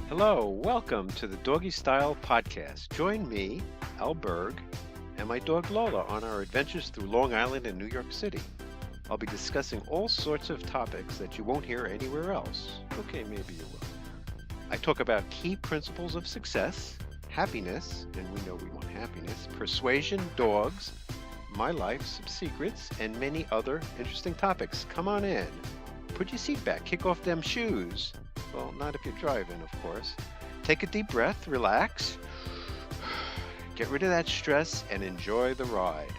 Hello, welcome to the Doggy Style Podcast. Join me, Al Berg, and my dog Lola on our adventures through Long Island and New York City. I'll be discussing all sorts of topics that you won't hear anywhere else. Okay, maybe you will. I talk about key principles of success, happiness, and we know we want happiness, persuasion, dogs, my life, some secrets, and many other interesting topics. Come on in. Put your seat back, kick off them shoes. Well, not if you're driving, of course. Take a deep breath, relax, get rid of that stress, and enjoy the ride.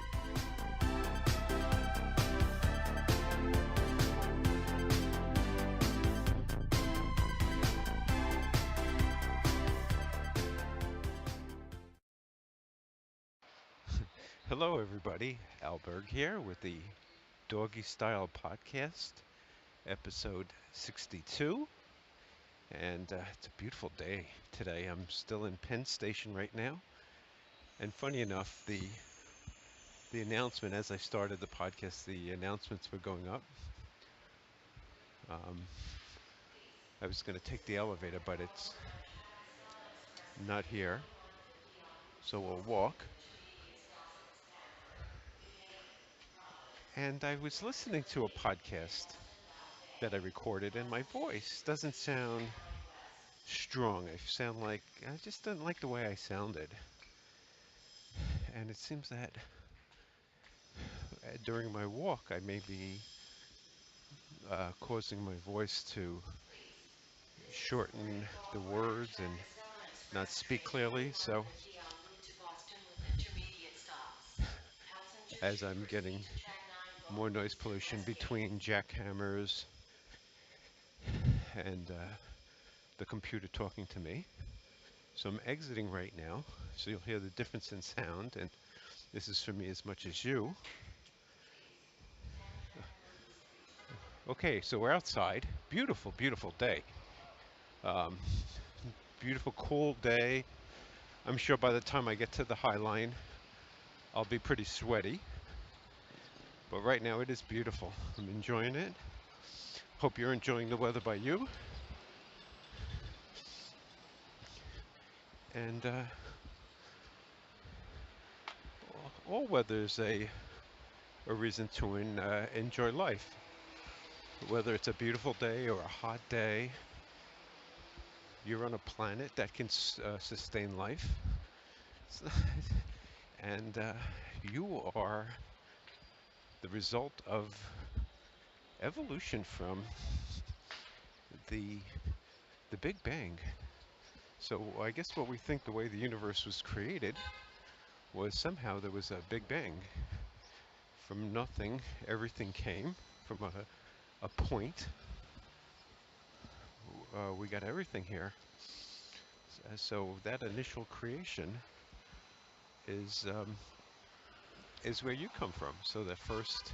Hello, everybody. Alberg here with the Doggy Style Podcast, episode 62. And it's a beautiful day today. I'm still in Penn Station right now. And funny enough, the announcement as I started the podcast, the announcements were going up. Um, I was going to take the elevator, but it's not here. So we'll walk. And I was listening to a podcast that I recorded, and my voice doesn't sound strong. I just didn't like the way I sounded. And it seems that during my walk, I may be causing my voice to shorten the words and not speak clearly. So as I'm getting more noise pollution between jackhammers and the computer talking to me. So I'm exiting right now, so you'll hear the difference in sound, and this is for me as much as you. Okay, so we're outside. Beautiful, beautiful day. Um, Beautiful, cool day. I'm sure by the time I get to the High Line, I'll be pretty sweaty. But right now it is beautiful. I'm enjoying it. Hope you're enjoying the weather by you. And all weather's a reason to enjoy life. Whether it's a beautiful day or a hot day, you're on a planet that can sustain life. And you are the result of evolution from the the Big Bang. So I guess what we think the way the universe was created was somehow there was a Big Bang. From nothing, everything came from a point. We got everything here. So that initial creation is um, is where you come from. So the first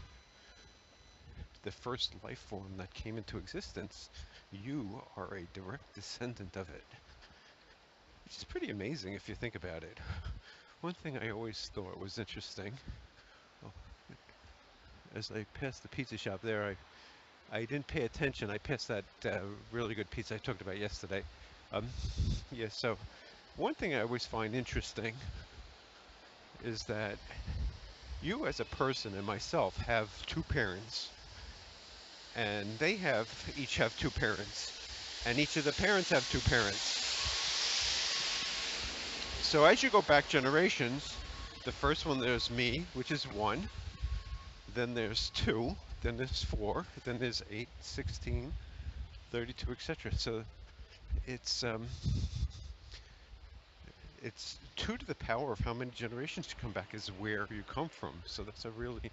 life form that came into existence, you are a direct descendant of it. Which is pretty amazing if you think about it. One thing I always thought was interesting, well, as I passed the pizza shop there, I didn't pay attention. I passed that really good pizza I talked about yesterday. Um, yeah, so one thing I always find interesting is that you as a person and myself have two parents, and they have each have two parents, and each of the parents have two parents. So as you go back generations, the first one there's me, which is one, then there's two, then there's four, then there's 8, 16, 32, etc. So it's um, it's 2 to the power of how many generations you come back is where you come from. So that's a really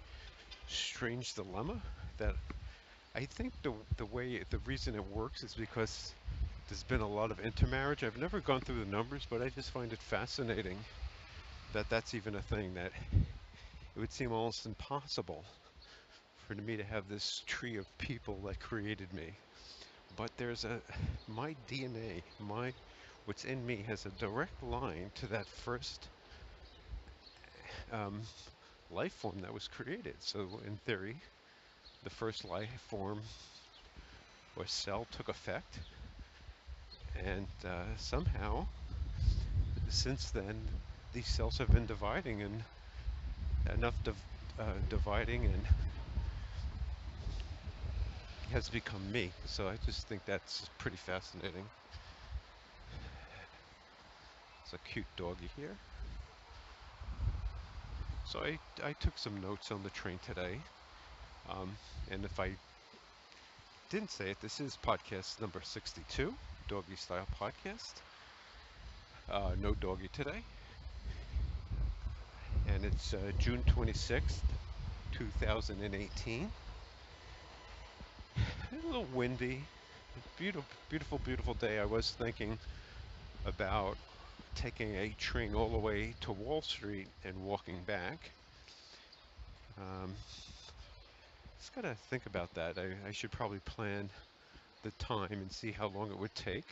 strange dilemma that I think the reason it works is because there's been a lot of intermarriage. I've never gone through the numbers, but I just find it fascinating that that's even a thing, that it would seem almost impossible for me to have this tree of people that created me. But my DNA, what's in me has a direct line to that first um, life form that was created. So in theory, the first life form or cell took effect, And somehow, since then, these cells have been dividing, and enough dividing and has become me. So I just think that's pretty fascinating. It's a cute doggy here. So I took some notes on the train today. Um, and if I didn't say it, this is podcast number 62, Doggy Style Podcast. No doggy today. And it's June 26th, 2018. A little windy. Beautiful, beautiful, beautiful day. I was thinking about taking a train all the way to Wall Street and walking back. Just gotta think about that. I should probably plan the time and see how long it would take.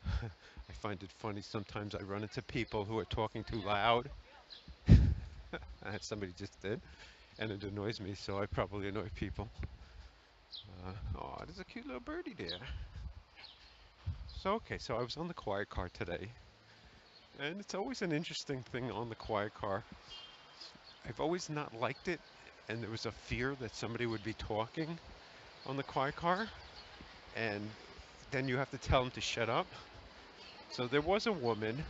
I find it funny sometimes I run into people who are talking too loud. Somebody just did, and it annoys me, so I probably annoy people. Oh, there's a cute little birdie there. So, okay, so I was on the quiet car today, and it's always an interesting thing on the quiet car. I've always not liked it, and there was a fear that somebody would be talking on the quiet car, and then you have to tell them to shut up. So there was a woman.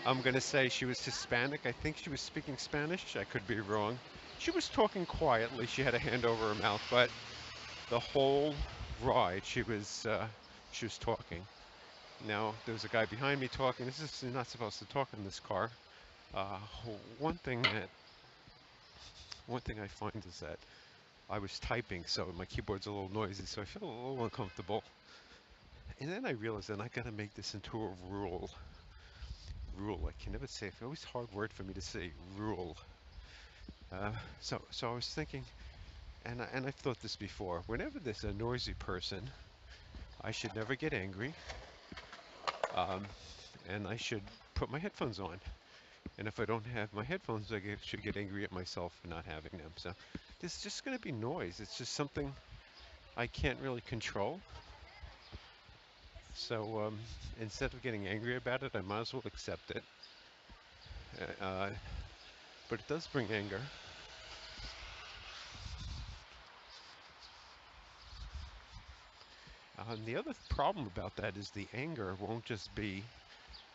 I'm going to say she was Hispanic. I think she was speaking Spanish. I could be wrong. She was talking quietly. She had a hand over her mouth, but the whole ride she was talking. Now there was a guy behind me talking. This is not supposed to talk in this car. Uh, one thing that one thing I find is that I was typing, so my keyboard's a little noisy, so I feel a little uncomfortable. And then I realized that I gotta make this into a rule. Rule. I can never say it. It's always a hard word for me to say. Rule. So I was thinking, and I've thought this before. Whenever there's a noisy person, I should never get angry, um, and I should put my headphones on. And if I don't have my headphones, should get angry at myself for not having them. So there's just going to be noise. It's just something I can't really control. So instead of getting angry about it, I might as well accept it. Uh, but it does bring anger. The other problem about that is the anger won't just be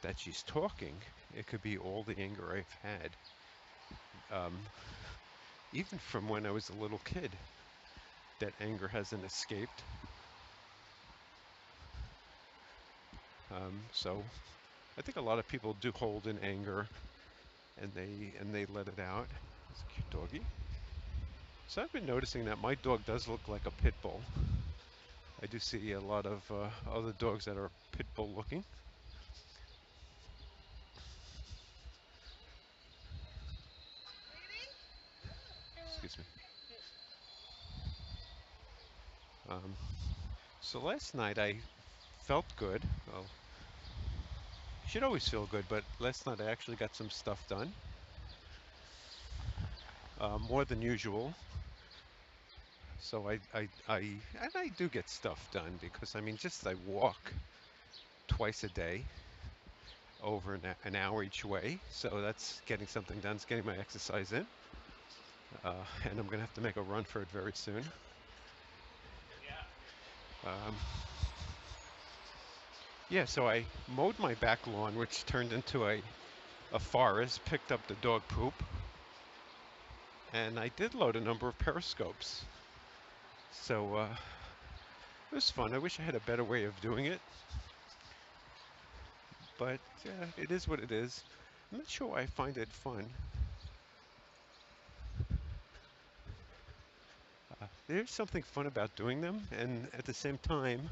that she's talking. It could be all the anger I've had, um, even from when I was a little kid. That anger hasn't escaped. So I think a lot of people do hold in anger, and they let it out. It's a cute doggy. So I've been noticing that my dog does look like a pit bull. I do see a lot of other dogs that are pit bull looking. Excuse me. Um, so last night I felt good. Well, you should always feel good, but last night I actually got some stuff done, more than usual. So and I do get stuff done because I mean, just I walk twice a day over an hour each way. So that's getting something done. It's getting my exercise in. And I'm going to have to make a run for it very soon. Um, yeah, so I mowed my back lawn, which turned into a forest, picked up the dog poop, and I did load a number of periscopes. So it was fun. I wish I had a better way of doing it, but it is what it is. I'm not sure why I find it fun. There's something fun about doing them, and at the same time,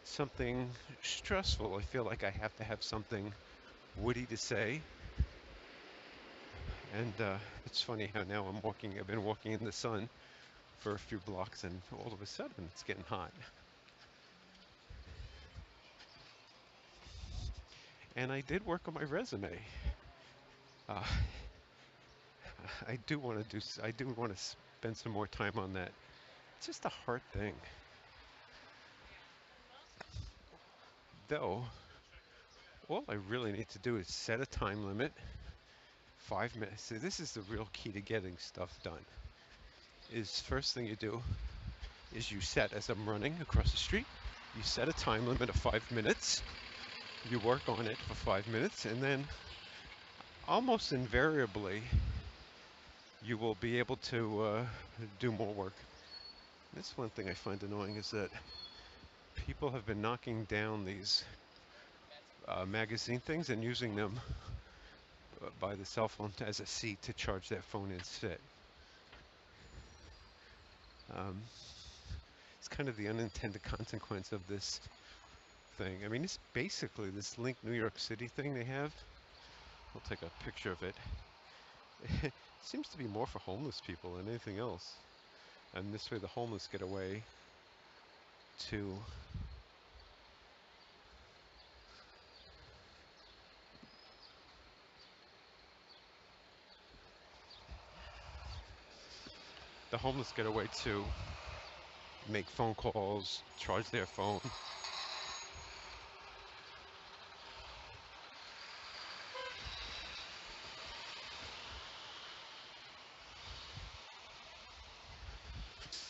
something stressful. I feel like I have to have something witty to say. And it's funny how now I've been walking in the sun for a few blocks, and all of a sudden it's getting hot. And I did work on my resume. Uh, I do want to spend some more time on that. It's just a hard thing. though all I really need to do is set a time limit, 5 minutes. So this is the real key to getting stuff done. Is first thing you do is you set, as I'm running across the street, you set a time limit of 5 minutes. You work on it for 5 minutes, and then almost invariably you will be able to do more work. That's one thing I find annoying is that people have been knocking down these magazine things and using them by the cell phone as a seat to charge their phone instead. Um, it's kind of the unintended consequence of this thing. I mean, it's basically this Link New York City thing they have. I'll take a picture of it. It seems to be more for homeless people than anything else. And this way the homeless get away to make phone calls, charge their phone.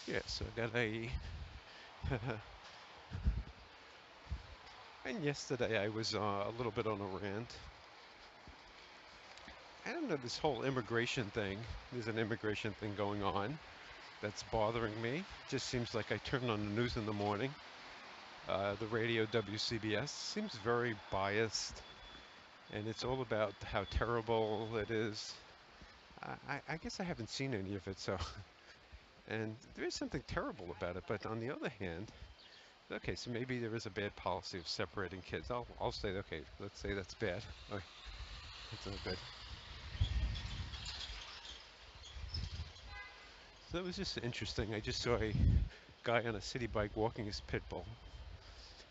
Yeah, so I got a and yesterday I was a little bit on a rant. I don't know, this whole immigration thing. There's an immigration thing going on that's bothering me. Just seems like I turn on the news in the morning. The radio WCBS seems very biased, and it's all about how terrible it is. I guess I haven't seen any of it, so and there is something terrible about it. But on the other hand, okay, so maybe there is a bad policy of separating kids. I'll say okay, let's say that's bad. Okay, that's not good. So that was just interesting. I just saw a guy on a city bike walking his pit bull,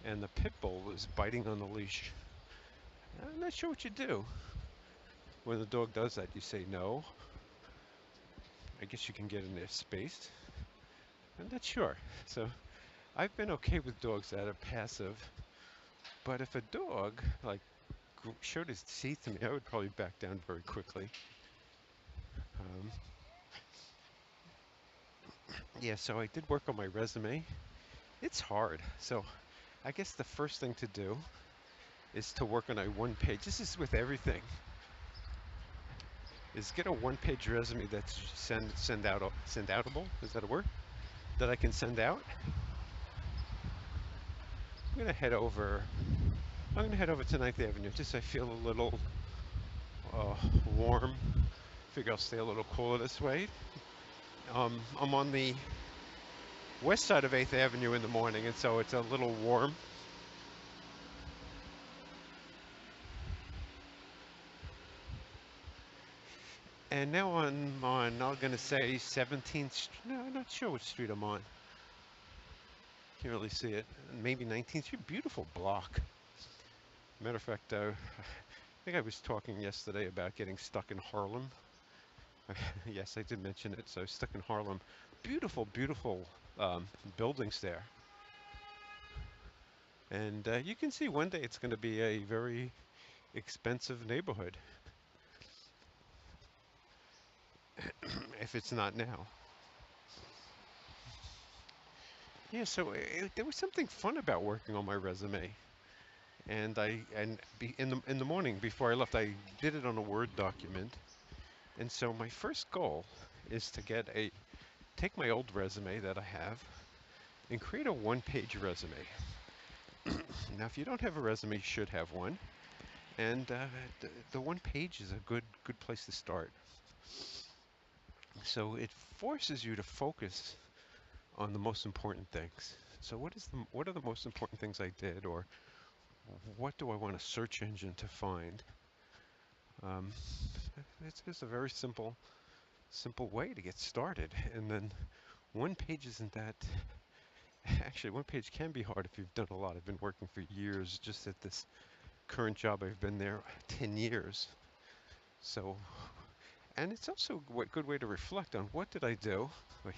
and the pit bull was biting on the leash. I'm not sure what you do when the dog does that. You say no. I guess you can get in their space. I'm not sure. So I've been okay with dogs that are passive, but if a dog like showed his teeth to me, I would probably back down very quickly. Um, yeah, so I did work on my resume. It's hard. So I guess the first thing to do is to work on a one page. This is with everything. Is get a one page resume that's send outable. Is that a word? That I can send out. I'm gonna head over. I'm gonna head over to Ninth Avenue just so I feel a little uh, warm. Figure I'll stay a little cooler this way. I'm on the west side of 8th Avenue in the morning, and so it's a little warm. And now I'm going to say 17th. No, I'm not sure which street I'm on. Can't really see it. Maybe 19th Street. Beautiful block. Matter of fact, I think I was talking yesterday about getting stuck in Harlem. Yes, I did mention it. So stuck in Harlem. Beautiful, beautiful um, buildings there. And you can see one day it's going to be a very expensive neighborhood if it's not now. Yeah, so there was something fun about working on my resume, and in the morning before I left, I did it on a Word document, and so my first goal is to take my old resume that I have and create a one-page resume. Now, if you don't have a resume, you should have one, and the one page is a good place to start. So it forces you to focus on the most important things. So what are the most important things I did, or what do I want a search engine to find? Um, it's just a very simple way to get started. And then one page isn't that. Actually, one page can be hard if you've done a lot. I've been working for years. Just at this current job, I've been there 10 years. So, and it's also a good way to reflect on what did I do? Wait,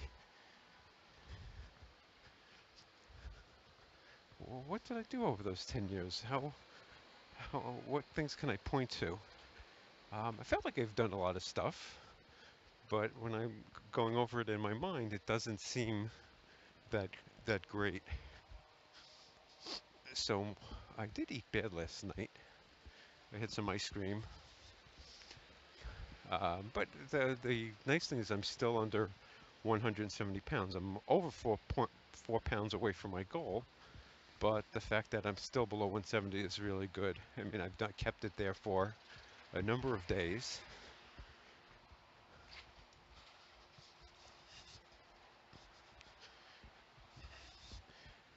what did I do over those 10 years? What things can I point to? I felt like I've done a lot of stuff, but when I'm going over it in my mind, it doesn't seem that that great. So I did eat bad last night. I had some ice cream, but the nice thing is I'm still under 170 pounds. I'm over 4.4 pounds away from my goal, but the fact that I'm still below 170 is really good. I mean, kept it there for a number of days.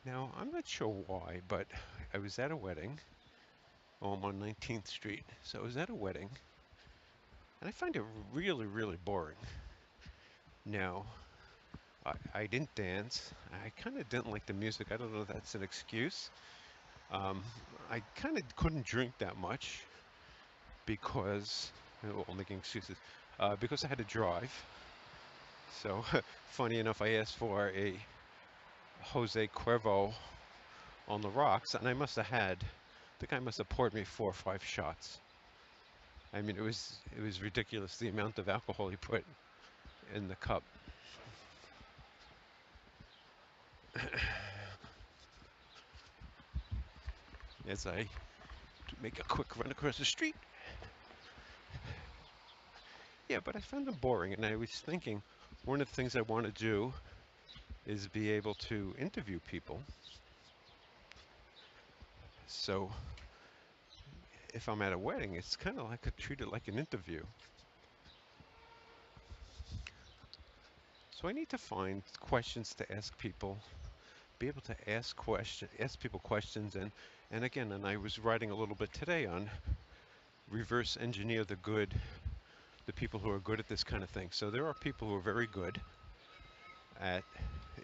Now, I'm not sure why, but I was at a wedding. Oh, I'm on 19th Street. So I was at a wedding, and I find it really, really boring. Now, I didn't dance. I kind of didn't like the music. I don't know if that's an excuse. Um, I kind of couldn't drink that much because, well, making excuses, because I had to drive. So, funny enough, I asked for a Jose Cuervo on the rocks, and the guy must have poured me 4 or 5 shots. I mean, it was ridiculous the amount of alcohol he put in the cup. As I make a quick run across the street. Yeah, but I found them boring, and I was thinking one of the things I want to do is be able to interview people. So if I'm at a wedding, it's kind of like treat it like an interview. So I need to find questions to ask people, be able to ask people questions, and again, and I was writing a little bit today on reverse engineer the people who are good at this kind of thing. So there are people who are very good at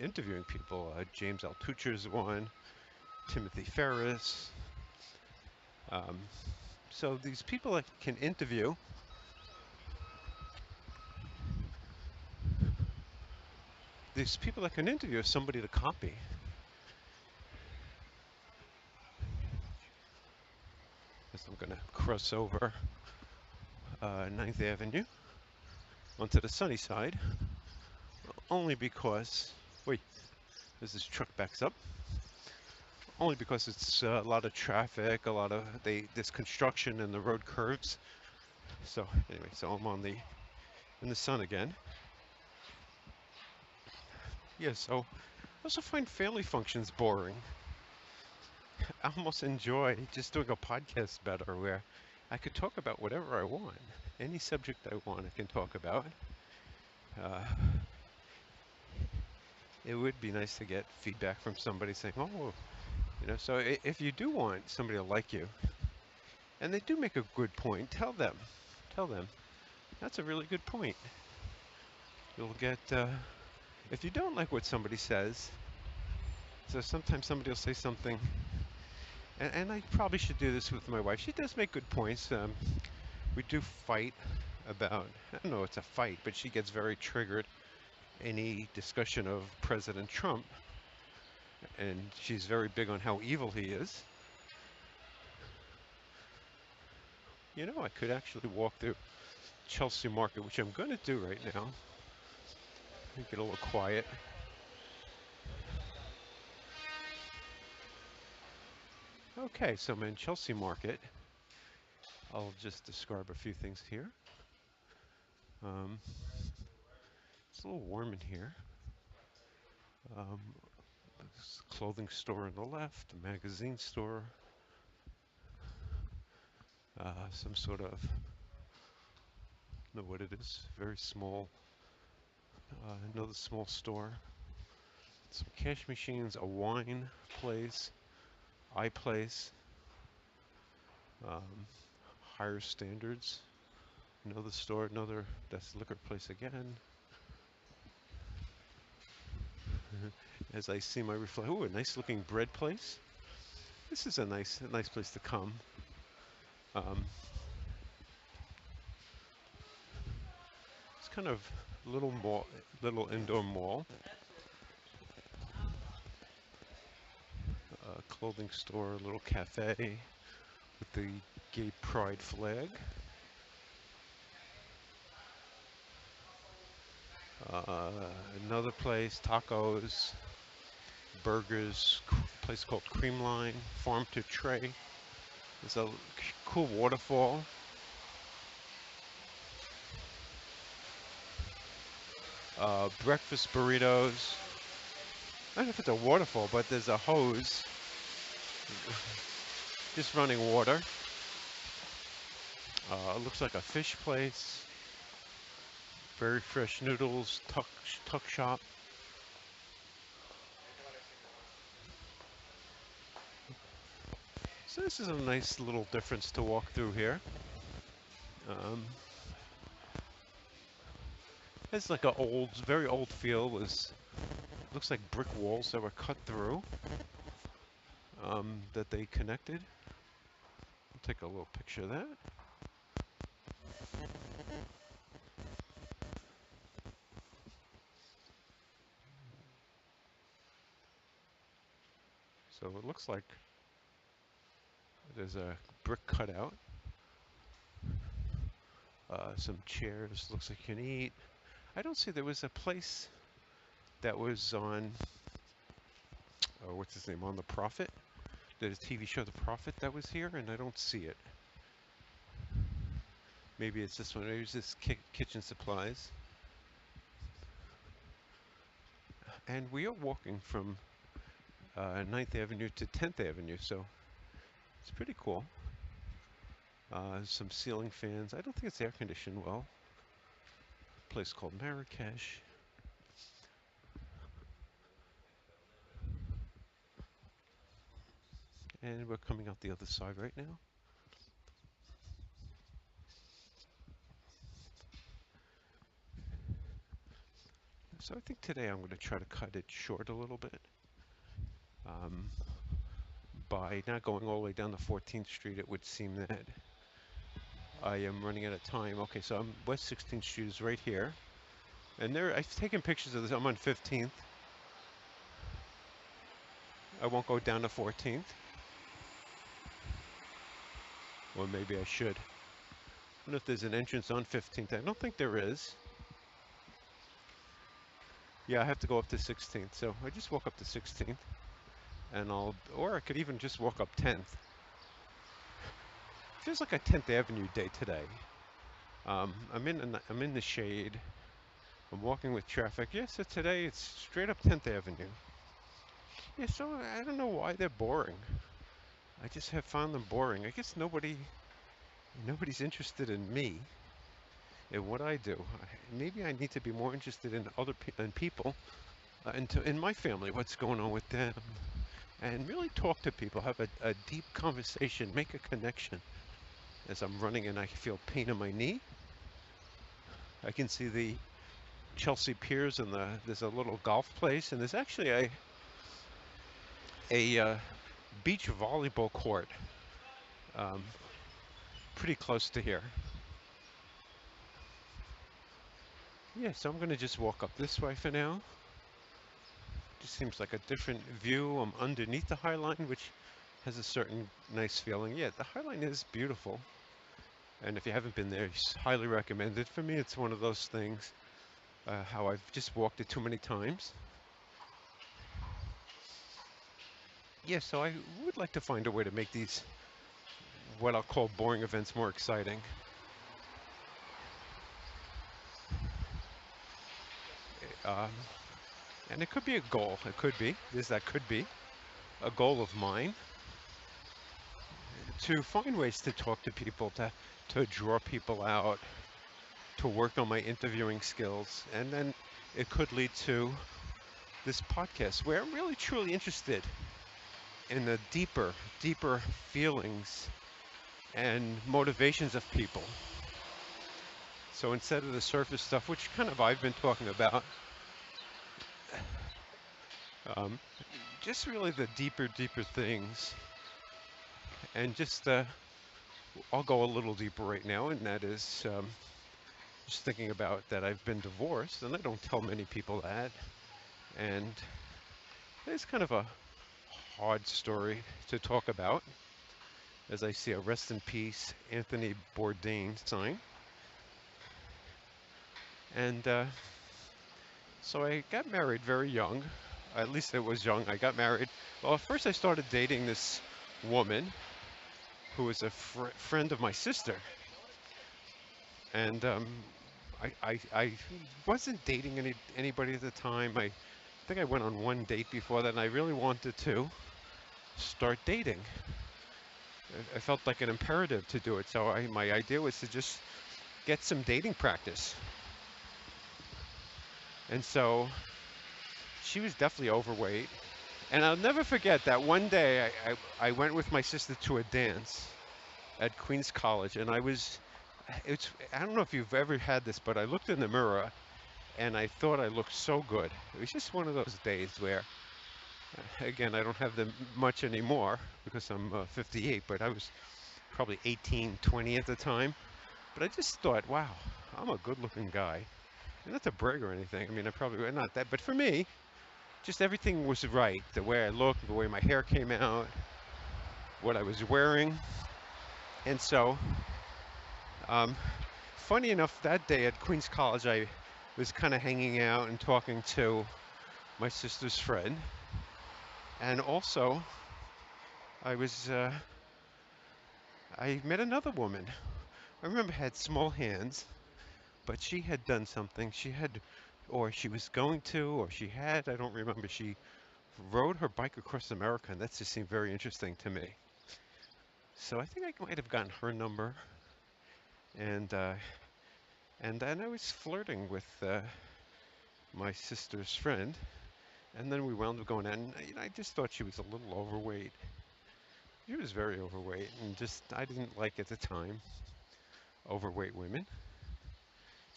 interviewing people. James Altucher is one, Timothy Ferris. Um, so these people that can interview, somebody to copy. As I'm going to cross over 9th Avenue onto the sunny side, only because, wait, as this truck backs up, only because it's a lot of traffic, there's construction and the road curves. So anyway, so I'm in the sun again. Yeah, so I also find family functions boring. I almost enjoy just doing a podcast better where I could talk about whatever I want. Any subject I want, I can talk about. Uh, it would be nice to get feedback from somebody saying, oh, so if you do want somebody to like you, and they do make a good point, tell them. Tell them. That's a really good point. You'll get, if you don't like what somebody says, so sometimes somebody will say something, and I probably should do this with my wife. She does make good points. We do fight about, I don't know it's a fight, but she gets very triggered any discussion of President Trump, and she's very big on how evil he is. I could actually walk through Chelsea Market, which I'm going to do right now. Get a little quiet. Okay, so I'm in Chelsea Market. I'll just describe a few things here. It's a little warm in here. Clothing store on the left, a magazine store, some sort of, I don't know what it is, very small, another small store, some cash machines, a wine place, iPlace, um, higher standards, another store, that's liquor place again. As I see my reflection, ooh, a nice looking bread place. This is a nice place to come. Um, it's kind of a little indoor mall. clothing store, a little cafe with the gay pride flag. Uh, Another place, tacos, burgers, place called Creamery Farm to Tray. There's a cool waterfall. Breakfast burritos. I don't know if it's a waterfall, but there's a hose just running water. It looks like a fish place. Very fresh noodles, tuck shop. So this is a nice little difference to walk through here. Um, it's like a old, very old feel. Looks like brick walls that were cut through, that they connected. I'll take a little picture of that. So it looks like there's a brick cutout. Some chairs. Looks like you can eat. I don't see there was a place that was on, oh, what's his name, on The Prophet. There's a TV show, The Prophet, that was here, and I don't see it. Maybe it's this one. Maybe it's this kitchen supplies. And we are walking from 9th Avenue to 10th Avenue, so it's pretty cool. Some ceiling fans. I don't think it's air conditioned well. A place called Marrakesh. And we're coming out the other side right now. So I think today I'm going to try to cut it short a little bit. Um, by not going all the way down to 14th Street, it would seem that I am running out of time. Okay, so West 16th Street is right here. And I've taken pictures of this. I'm on 15th. I won't go down to 14th. Or maybe I should. I don't know if there's an entrance on 15th. I don't think there is. Yeah, I have to go up to 16th. So I just walk up to 16th. And or I could even just walk up 10th. Feels like a 10th Avenue day today. I'm in the shade. I'm walking with traffic. Yeah, so today it's straight up 10th Avenue. Yeah, so I don't know why they're boring. I just have found them boring. I guess nobody's interested in me, in what I do. Maybe I need to be more interested in in people, in my family, what's going on with them, and really talk to people, have a deep conversation, make a connection. As I'm running and I feel pain in my knee, I can see the Chelsea Piers and there's a little golf place, and there's actually a beach volleyball court um, pretty close to here. Yeah, so I'm going to just walk up this way for now. Just seems like a different view. I'm underneath the High Line, which has a certain nice feeling. Yeah, the High Line is beautiful. And if you haven't been there, it's highly recommended. For me, it's one of those things, how I've just walked it too many times. Yeah, so I would like to find a way to make these, what I'll call boring events, more exciting. Um, and it could be a goal. It could be. That could be a goal of mine, to find ways to talk to people, to draw people out, to work on my interviewing skills. And then it could lead to this podcast where I'm really truly interested in the deeper feelings and motivations of people. So instead of the surface stuff, which kind of I've been talking about, just really the deeper things. And just, I'll go a little deeper right now, and that is just thinking about that I've been divorced, and I don't tell many people that. And it's kind of a hard story to talk about, as I see a rest in peace Anthony Bourdain sign. And so I got married very young. At least it was young. I got married. Well, first I started dating this woman who was a friend of my sister. And I wasn't dating anybody at the time. I think I went on one date before that, and I really wanted to start dating. I felt like an imperative to do it. So my idea was to just get some dating practice. And so she was definitely overweight. And I'll never forget that one day I went with my sister to a dance at Queens College, and I don't know if you've ever had this, but I looked in the mirror and I thought I looked so good. It was just one of those days where, again, I don't have them much anymore because I'm 58, but I was probably 18, 20 at the time. But I just thought, wow, I'm a good-looking guy. And not to brag or anything. I mean, I probably not that, but for me, just everything was right. The way I looked, the way my hair came out, what I was wearing. And so, funny enough, that day at Queens College, I was kind of hanging out and talking to my sister's friend. And also, I met another woman. I remember had small hands, but she had done something. She was going to, or she had, I don't remember. She rode her bike across America, and that just seemed very interesting to me. So I think I might have gotten her number, and then I was flirting with my sister's friend, and then we wound up going out, and I just thought she was a little overweight. She was very overweight, and I didn't like at the time overweight women,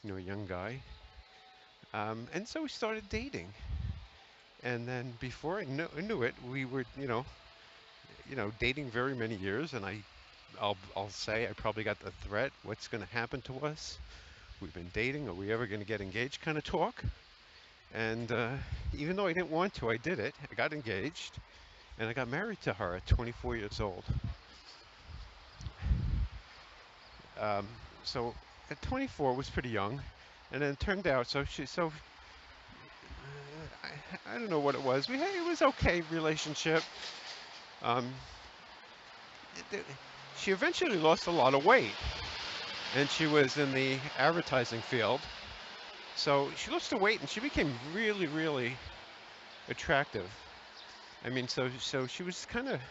a young guy. And so we started dating, and then before I knew it, we were, dating very many years, and I'll say I probably got the threat, what's going to happen to us? We've been dating, are we ever going to get engaged kind of talk? And even though I didn't want to, I did it. I got engaged, and I got married to her at 24 years old. So at 24 was pretty young, and then it turned out, I don't know what it was. It was okay relationship. She eventually lost a lot of weight, and she was in the advertising field. So she lost the weight, and she became really, really attractive. I mean, so she was kind of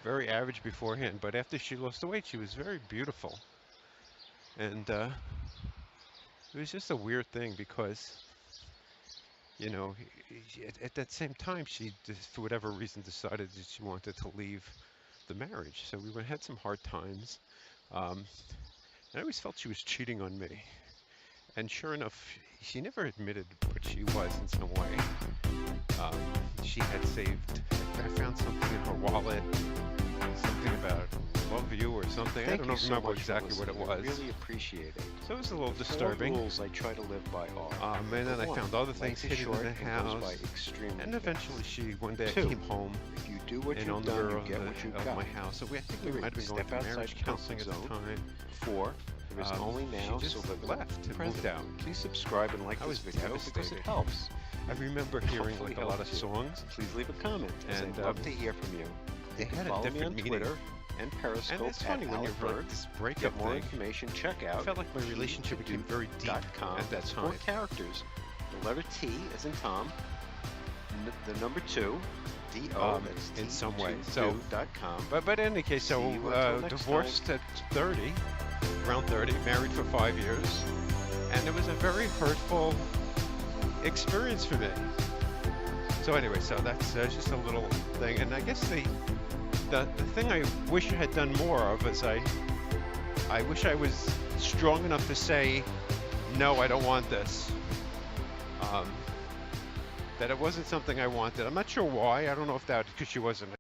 very average beforehand, but after she lost the weight, she was very beautiful. And it was just a weird thing because, at that same time, she just, for whatever reason, decided that she wanted to leave the marriage. So we had some hard times. And I always felt she was cheating on me. And sure enough, she never admitted, but she was in some way. She had saved, I found something in her wallet, something about love you or something. I don't remember exactly what it was. I really appreciate it. So it was a little disturbing. The rules I try to live by are. And then I found other things hidden in the house. And eventually one day I came home. If you do what you've done, you get what you've got. My house. So I think we might have been going to marriage counseling at the time. 4. There is only now, she just left, moved out. Please subscribe and like this video because it helps. I remember hearing like a lot of songs. Please leave a comment, and I'd love to hear from you. They had a different meaning. Twitter and Periscope. And it's funny when you're like this breakup Get more thing. information. Check out. I felt like my relationship became very deep at that time. 4 characters. The letter T as in Tom. The number 2. D-O. That's in some way. .com. But in any case, so divorced at 30. Around 30, married for 5 years, and it was a very hurtful experience for me. So anyway, so that's just a little thing, and I guess the thing I wish I had done more of is I wish I was strong enough to say, no, I don't want this. That it wasn't something I wanted. I'm not sure why. I don't know if that because she wasn't